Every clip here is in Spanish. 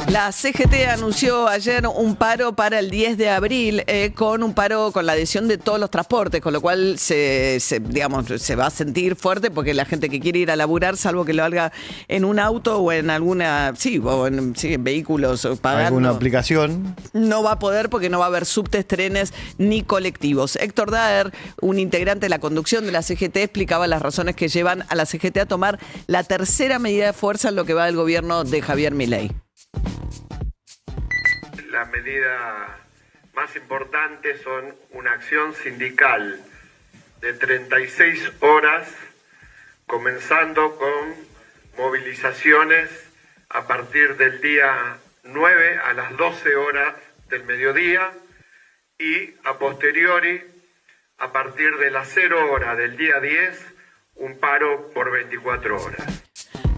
La CGT anunció ayer un paro para el 10 de abril con un paro con la adhesión de todos los transportes, con lo cual se va a sentir fuerte porque la gente que quiere ir a laburar, salvo que lo haga en un auto o en alguna, en vehículos pagando, alguna aplicación, no va a poder porque no va a haber subtes, trenes ni colectivos. Héctor Daer, un integrante de la conducción de la CGT, explicaba las razones que llevan a la CGT a tomar la tercera medida de fuerza en lo que va del gobierno de Javier Milei. La medida más importante son una acción sindical de 36 horas, comenzando con movilizaciones a partir del día 9 a las 12 horas del mediodía y a posteriori, a partir de las 0 horas del día 10, un paro por 24 horas.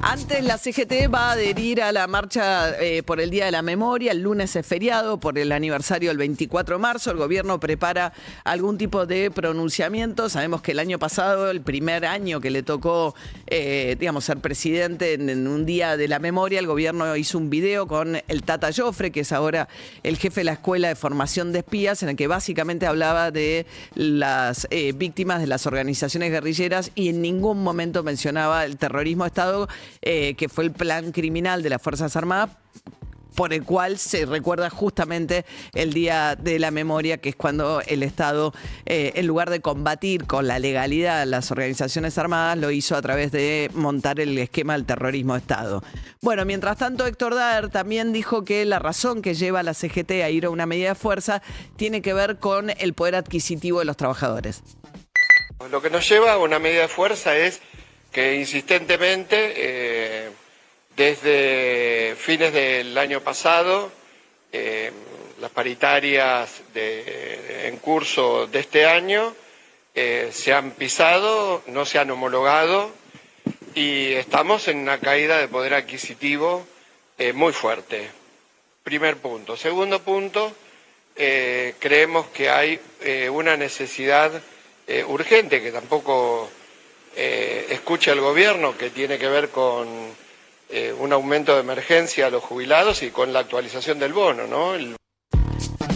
Antes la CGT va a adherir a la marcha por el Día de la Memoria. El lunes es feriado por el aniversario del 24 de marzo. El gobierno prepara algún tipo de pronunciamiento. Sabemos que el año pasado, el primer año que le tocó ser presidente en un Día de la Memoria, el gobierno hizo un video con el Tata Joffre, que es ahora el jefe de la Escuela de Formación de Espías, en el que básicamente hablaba de las víctimas de las organizaciones guerrilleras y en ningún momento mencionaba el terrorismo de Estado, que fue el plan criminal de las Fuerzas Armadas, por el cual se recuerda justamente el Día de la Memoria, que es cuando el Estado, en lugar de combatir con la legalidad las organizaciones armadas, lo hizo a través de montar el esquema del terrorismo de Estado. Bueno, mientras tanto, Héctor Daer también dijo que la razón que lleva a la CGT a ir a una medida de fuerza tiene que ver con el poder adquisitivo de los trabajadores. Lo que nos lleva a una medida de fuerza es que insistentemente, desde fines del año pasado, las paritarias en curso de este año se han pisado, no se han homologado y estamos en una caída de poder adquisitivo muy fuerte. Primer punto. Segundo punto, creemos que hay una necesidad urgente que tampoco escucha el gobierno, que tiene que ver con un aumento de emergencia a los jubilados y con la actualización del bono, ¿no?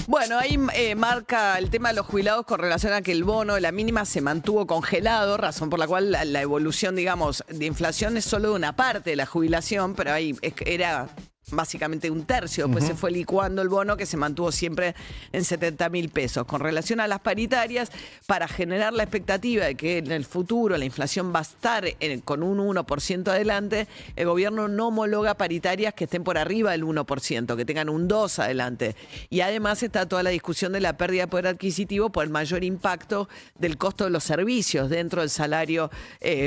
Bueno, ahí marca el tema de los jubilados con relación a que el bono de la mínima se mantuvo congelado, razón por la cual la evolución, de inflación es solo de una parte de la jubilación, pero ahí era básicamente un tercio, después se fue licuando el bono, que se mantuvo siempre en 70.000 pesos. Con relación a las paritarias, para generar la expectativa de que en el futuro la inflación va a estar con un 1% adelante, el gobierno no homologa paritarias que estén por arriba del 1%, que tengan un 2% adelante. Y además está toda la discusión de la pérdida de poder adquisitivo por el mayor impacto del costo de los servicios dentro del salario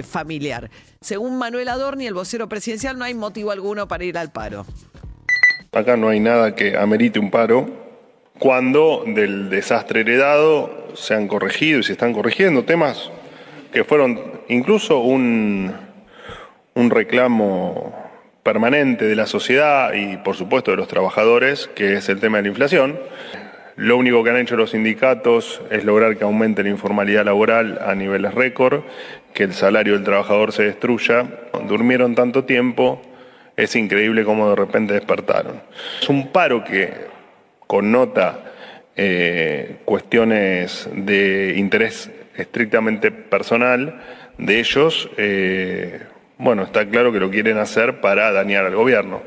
familiar. Según Manuel Adorni, el vocero presidencial, no hay motivo alguno para ir al paro. Acá no hay nada que amerite un paro cuando del desastre heredado se han corregido y se están corrigiendo temas que fueron incluso un reclamo permanente de la sociedad y por supuesto de los trabajadores, que es el tema de la inflación. Lo único que han hecho los sindicatos es lograr que aumente la informalidad laboral a niveles récord, que el salario del trabajador se destruya. Durmieron tanto tiempo. Es increíble cómo de repente despertaron. Es un paro que connota cuestiones de interés estrictamente personal de ellos. Está claro que lo quieren hacer para dañar al gobierno.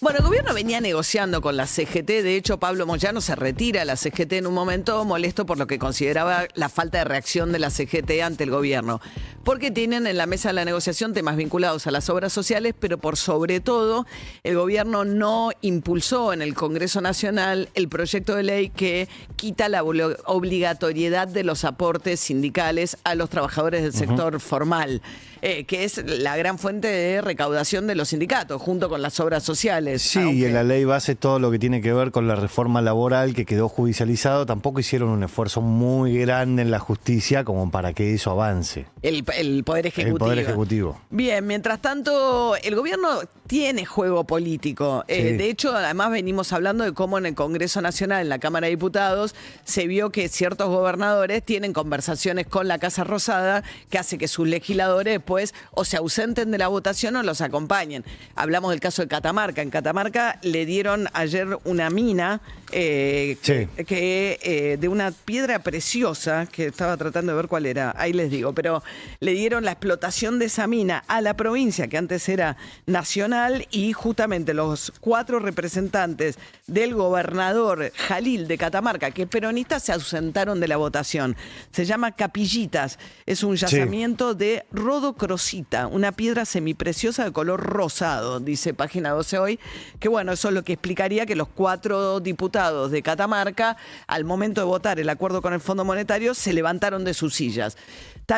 Bueno, el gobierno venía negociando con la CGT. De hecho, Pablo Moyano se retira de la CGT en un momento molesto por lo que consideraba la falta de reacción de la CGT ante el gobierno. Porque tienen en la mesa de la negociación temas vinculados a las obras sociales, pero por sobre todo, el gobierno no impulsó en el Congreso Nacional el proyecto de ley que quita la obligatoriedad de los aportes sindicales a los trabajadores del sector formal, que es la gran fuente de recaudación de los sindicatos, junto con las obras sociales. Sí, y en la ley base todo lo que tiene que ver con la reforma laboral que quedó judicializado, tampoco hicieron un esfuerzo muy grande en la justicia como para que eso avance. El Poder Ejecutivo. El Poder Ejecutivo. Bien, mientras tanto, el gobierno tiene juego político. Sí. De hecho, además venimos hablando de cómo en el Congreso Nacional, en la Cámara de Diputados, se vio que ciertos gobernadores tienen conversaciones con la Casa Rosada que hace que sus legisladores después o se ausenten de la votación o los acompañen. Hablamos del caso de Catamarca. En Catamarca le dieron ayer una mina de una piedra preciosa, que estaba tratando de ver cuál era, ahí les digo, pero le dieron la explotación de esa mina a la provincia, que antes era nacional, y justamente los 4 representantes del gobernador Jalil de Catamarca, que es peronista, se ausentaron de la votación. Se llama Capillitas, es un yacimiento de rodocrosita, una piedra semipreciosa de color rosado, dice Página 12 hoy, que bueno, eso es lo que explicaría que los 4 diputados de Catamarca, al momento de votar el acuerdo con el Fondo Monetario, se levantaron de sus sillas.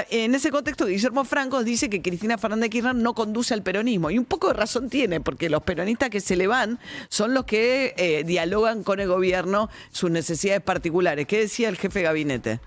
En ese contexto, Guillermo Franco dice que Cristina Fernández de Kirchner no conduce al peronismo, y un poco de razón tiene, porque los peronistas que se le van son los que dialogan con el gobierno sus necesidades particulares. ¿Qué decía el jefe de gabinete?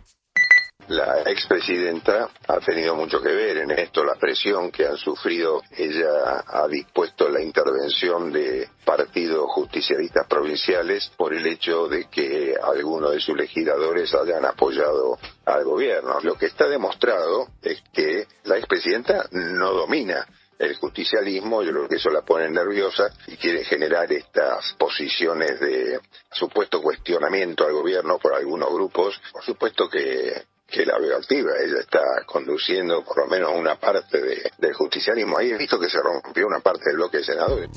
La expresidenta ha tenido mucho que ver en esto, la presión que han sufrido. Ella ha dispuesto la intervención de partidos justicialistas provinciales por el hecho de que algunos de sus legisladores hayan apoyado al gobierno. Lo que está demostrado es que la expresidenta no domina el justicialismo. Yo creo que eso la pone nerviosa y quiere generar estas posiciones de supuesto cuestionamiento al gobierno por algunos grupos. Por supuesto que la veo activa, ella está conduciendo por lo menos una parte del justicialismo. Ahí he visto que se rompió una parte del bloque de senadores.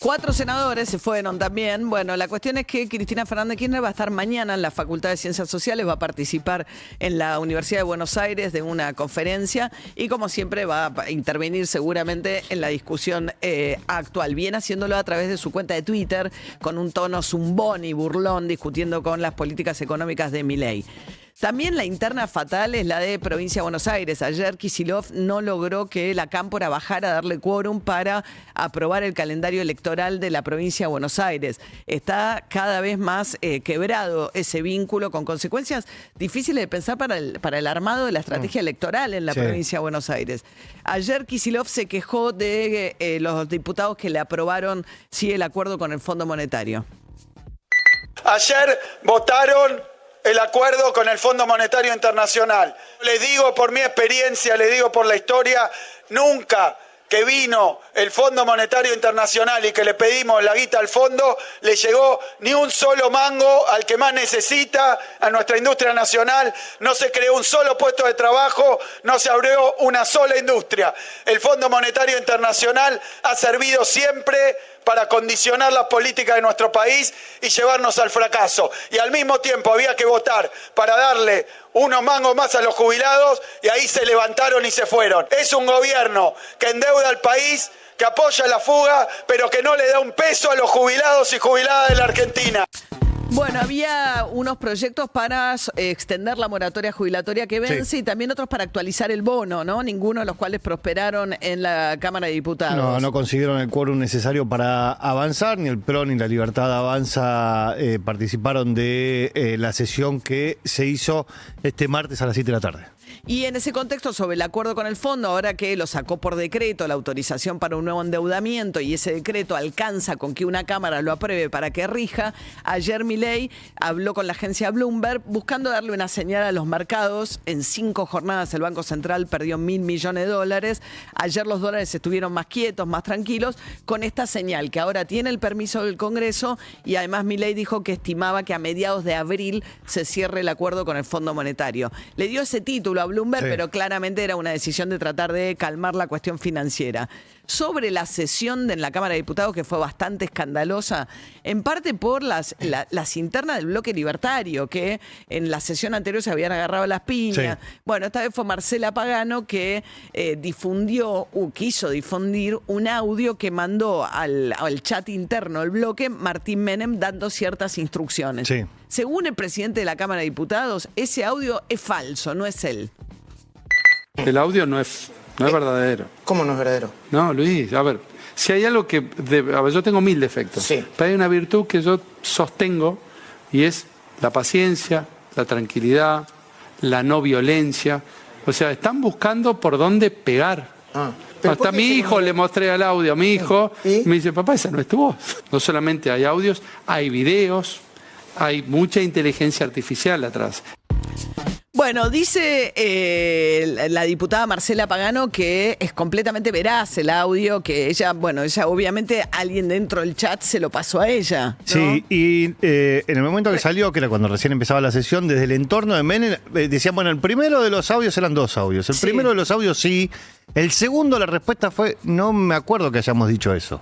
4 senadores se fueron también. Bueno, la cuestión es que Cristina Fernández de Kirchner va a estar mañana en la Facultad de Ciencias Sociales, va a participar en la Universidad de Buenos Aires de una conferencia y, como siempre, va a intervenir seguramente en la discusión actual. Viene haciéndolo a través de su cuenta de Twitter con un tono zumbón y burlón, discutiendo con las políticas económicas de Milei. También la interna fatal es la de Provincia de Buenos Aires. Ayer Kicillof no logró que la Cámpora bajara a darle quórum para aprobar el calendario electoral de la Provincia de Buenos Aires. Está cada vez más quebrado ese vínculo, con consecuencias difíciles de pensar para el armado de la estrategia electoral en la Provincia de Buenos Aires. Ayer Kicillof se quejó de los diputados que le aprobaron el acuerdo con el Fondo Monetario. Ayer votaron el acuerdo con el Fondo Monetario Internacional. Les digo por mi experiencia, les digo por la historia, nunca que vino el Fondo Monetario Internacional y que le pedimos la guita al fondo, le llegó ni un solo mango al que más necesita, a nuestra industria nacional. No se creó un solo puesto de trabajo, no se abrió una sola industria. El Fondo Monetario Internacional ha servido siempre para condicionar las políticas de nuestro país y llevarnos al fracaso. Y al mismo tiempo había que votar para darle unos mangos más a los jubilados y ahí se levantaron y se fueron. Es un gobierno que endeuda al país, que apoya la fuga, pero que no le da un peso a los jubilados y jubiladas de la Argentina. Bueno, había unos proyectos para extender la moratoria jubilatoria que vence y también otros para actualizar el bono, ¿no? Ninguno de los cuales prosperaron en la Cámara de Diputados. No consiguieron el quórum necesario para avanzar. Ni el PRO ni la Libertad Avanza participaron de la sesión que se hizo este martes a las 7 de la tarde. Y en ese contexto, sobre el acuerdo con el fondo, ahora que lo sacó por decreto, la autorización para un nuevo endeudamiento, y ese decreto alcanza con que una Cámara lo apruebe para que rija, ayer Milei habló con la agencia Bloomberg buscando darle una señal a los mercados. En 5 jornadas el Banco Central perdió $1.000 millones. Ayer los dólares estuvieron más quietos, más tranquilos, con esta señal que ahora tiene el permiso del Congreso, y además Milei dijo que estimaba que a mediados de abril se cierre el acuerdo con el Fondo Monetario. Le dio ese título a Bloomberg, pero claramente era una decisión de tratar de calmar la cuestión financiera. Sobre la sesión en la Cámara de Diputados, que fue bastante escandalosa, en parte por las internas del bloque libertario, que en la sesión anterior se habían agarrado las piñas. Sí. Bueno, esta vez fue Marcela Pagano que quiso difundir un audio que mandó al chat interno del bloque Martín Menem dando ciertas instrucciones. Sí. Según el presidente de la Cámara de Diputados, ese audio es falso, no es él. El audio no es verdadero. ¿Cómo no es verdadero? No, Luis, a ver, si hay algo que... a ver, yo tengo 1000 defectos. Sí. Pero hay una virtud que yo sostengo y es la paciencia, la tranquilidad, la no violencia. O sea, están buscando por dónde pegar. Hasta a mi hijo le mostré el audio a mi hijo y me dice, papá, esa no es tu voz. No solamente hay audios, hay videos, hay mucha inteligencia artificial atrás. Bueno, dice la diputada Marcela Pagano que es completamente veraz el audio, que ella obviamente alguien dentro del chat se lo pasó a ella, ¿no? Sí, y en el momento que salió, que era cuando recién empezaba la sesión, desde el entorno de Menem, decían, bueno, el primero de los audios eran 2 audios. El primero de los audios sí. El segundo, la respuesta fue, no me acuerdo que hayamos dicho eso.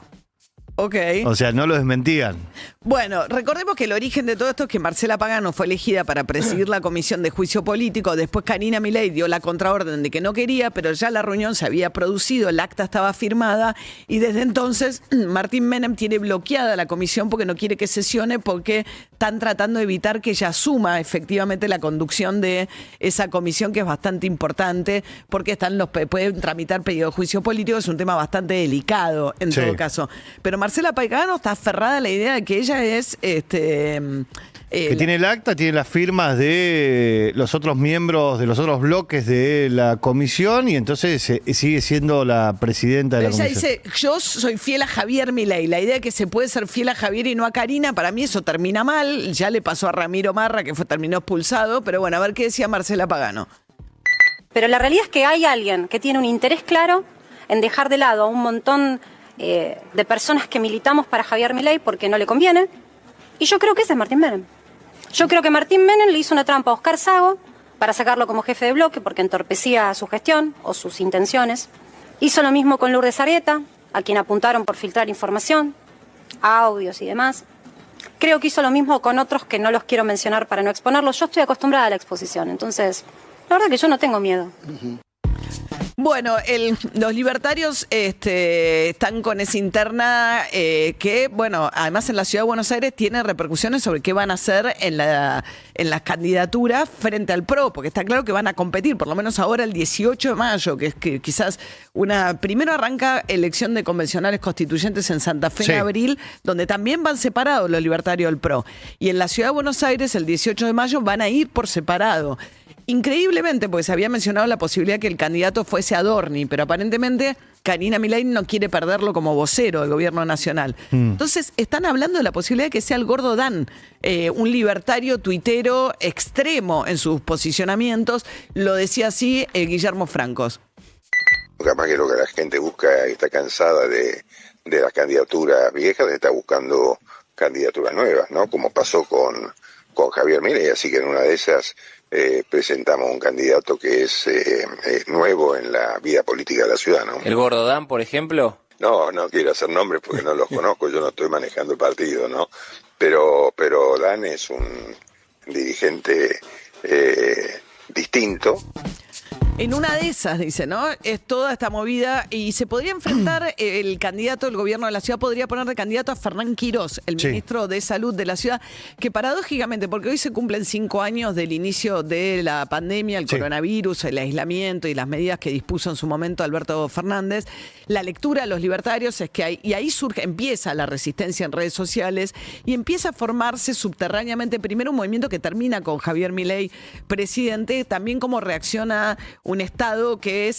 Ok. O sea, no lo desmentían. Bueno, recordemos que el origen de todo esto es que Marcela Pagano fue elegida para presidir la Comisión de Juicio Político. Después Karina Milei dio la contraorden de que no quería, pero ya la reunión se había producido, el acta estaba firmada y desde entonces Martín Menem tiene bloqueada la comisión porque no quiere que sesione, porque están tratando de evitar que ella asuma efectivamente la conducción de esa comisión, que es bastante importante, porque pueden tramitar pedido de juicio político, es un tema bastante delicado en todo caso. Pero Marcela Pagano está aferrada a la idea de que ella es que tiene el acta, tiene las firmas de los otros miembros, de los otros bloques de la comisión, y entonces sigue siendo la presidenta de la comisión. Ella dice, yo soy fiel a Javier Milei. La idea de que se puede ser fiel a Javier y no a Karina, para mí eso termina mal. Ya le pasó a Ramiro Marra, que terminó expulsado, pero bueno, a ver qué decía Marcela Pagano. Pero la realidad es que hay alguien que tiene un interés claro en dejar de lado a un montón de personas que militamos para Javier Milei porque no le conviene, y yo creo que ese es Martín Menem. Yo creo que Martín Menem le hizo una trampa a Oscar Sago para sacarlo como jefe de bloque porque entorpecía su gestión o sus intenciones. Hizo lo mismo con Lourdes Arrieta, a quien apuntaron por filtrar información, audios y demás. Creo que hizo lo mismo con otros que no los quiero mencionar para no exponerlos. Yo estoy acostumbrada a la exposición, entonces la verdad que yo no tengo miedo. Bueno, los libertarios están con esa interna que, bueno, además en la Ciudad de Buenos Aires tiene repercusiones sobre qué van a hacer en las candidaturas frente al PRO, porque está claro que van a competir, por lo menos ahora el 18 de mayo, que es que quizás primero arranca elección de convencionales constituyentes en Santa Fe en abril, donde también van separados los libertarios del PRO. Y en la Ciudad de Buenos Aires el 18 de mayo van a ir por separado. Increíblemente, porque se había mencionado la posibilidad que el candidato fuese Adorni, pero aparentemente Karina Milei no quiere perderlo como vocero del gobierno nacional. Entonces, están hablando de la posibilidad de que sea el Gordo Dan, un libertario tuitero extremo en sus posicionamientos. Lo decía así Guillermo Francos. Capaz que lo que la gente busca, está cansada de las candidaturas viejas, está buscando candidaturas nuevas, ¿no? Como pasó con Javier Milei, así que en una de esas presentamos un candidato que es nuevo en la vida política de la ciudad, ¿no? ¿El Gordo Dan, por ejemplo? No quiero hacer nombres porque no los conozco, yo no estoy manejando el partido, ¿no? Pero Dan es un dirigente distinto. En una de esas, dice, ¿no? Es toda esta movida y se podría enfrentar el candidato del gobierno de la ciudad, podría poner de candidato a Fernán Quirós, el ministro de Salud de la ciudad, que paradójicamente, porque hoy se cumplen 5 años del inicio de la pandemia, el coronavirus, el aislamiento y las medidas que dispuso en su momento Alberto Fernández, la lectura de los libertarios es que ahí empieza la resistencia en redes sociales y empieza a formarse subterráneamente primero un movimiento que termina con Javier Milei presidente, también como reacciona un Estado que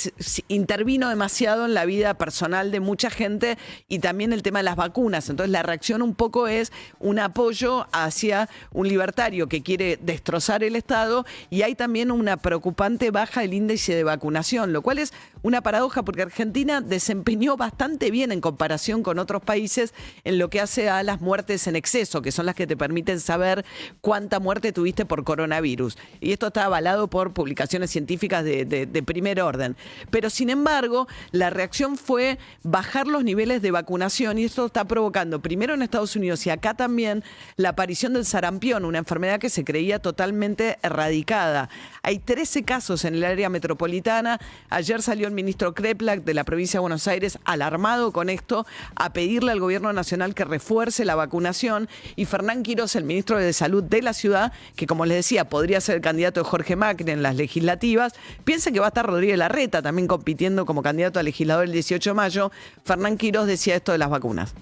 intervino demasiado en la vida personal de mucha gente y también el tema de las vacunas. Entonces la reacción un poco es un apoyo hacia un libertario que quiere destrozar el Estado, y hay también una preocupante baja del índice de vacunación, lo cual es una paradoja porque Argentina desempeñó bastante bien en comparación con otros países en lo que hace a las muertes en exceso, que son las que te permiten saber cuánta muerte tuviste por coronavirus. Y esto está avalado por publicaciones científicas de primer orden. Pero sin embargo, la reacción fue bajar los niveles de vacunación, y esto está provocando, primero en Estados Unidos y acá también, la aparición del sarampión, una enfermedad que se creía totalmente erradicada. Hay 13 casos en el área metropolitana. Ayer salió el ministro Kreplak de la provincia de Buenos Aires alarmado con esto, a pedirle al gobierno nacional que refuerce la vacunación, y Fernán Quirós, el ministro de Salud de la ciudad, que como les decía, podría ser el candidato de Jorge Macri en las legislativas, piensa que va a estar Rodríguez Larreta también compitiendo como candidato a legislador el 18 de mayo. Fernán Quirós decía esto de las vacunas.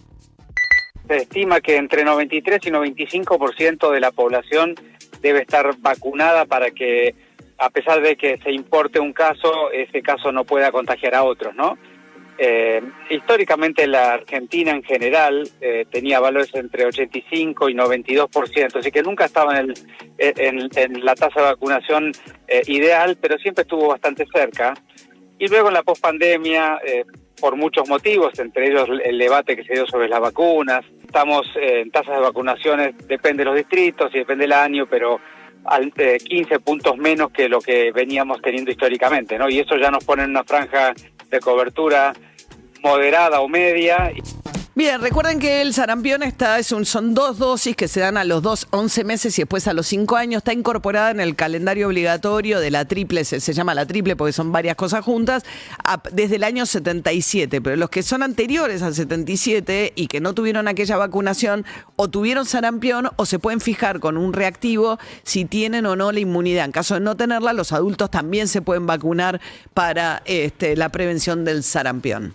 Se estima que entre 93 y 95% de la población debe estar vacunada para que, a pesar de que se importe un caso, ese caso no pueda contagiar a otros, ¿no? Históricamente la Argentina en general tenía valores entre 85 y 92%, así que nunca estaba en la tasa de vacunación ideal, pero siempre estuvo bastante cerca. Y luego en la pospandemia, por muchos motivos, entre ellos el debate que se dio sobre las vacunas, estamos en tasas de vacunaciones, depende de los distritos y depende del año, pero 15 puntos menos que lo que veníamos teniendo históricamente, ¿no? Y eso ya nos pone en una franja de cobertura moderada o media. Bien, recuerden que el sarampión son 2 dosis que se dan a los 11 meses y después a los 5 años. Está incorporada en el calendario obligatorio de la triple, se llama la triple porque son varias cosas juntas, desde el año 77. Pero los que son anteriores al 77 y que no tuvieron aquella vacunación, o tuvieron sarampión o se pueden fijar con un reactivo si tienen o no la inmunidad. En caso de no tenerla, los adultos también se pueden vacunar para la prevención del sarampión.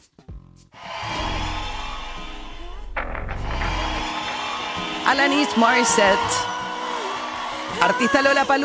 Alanis Morissette, artista Lollapalooza.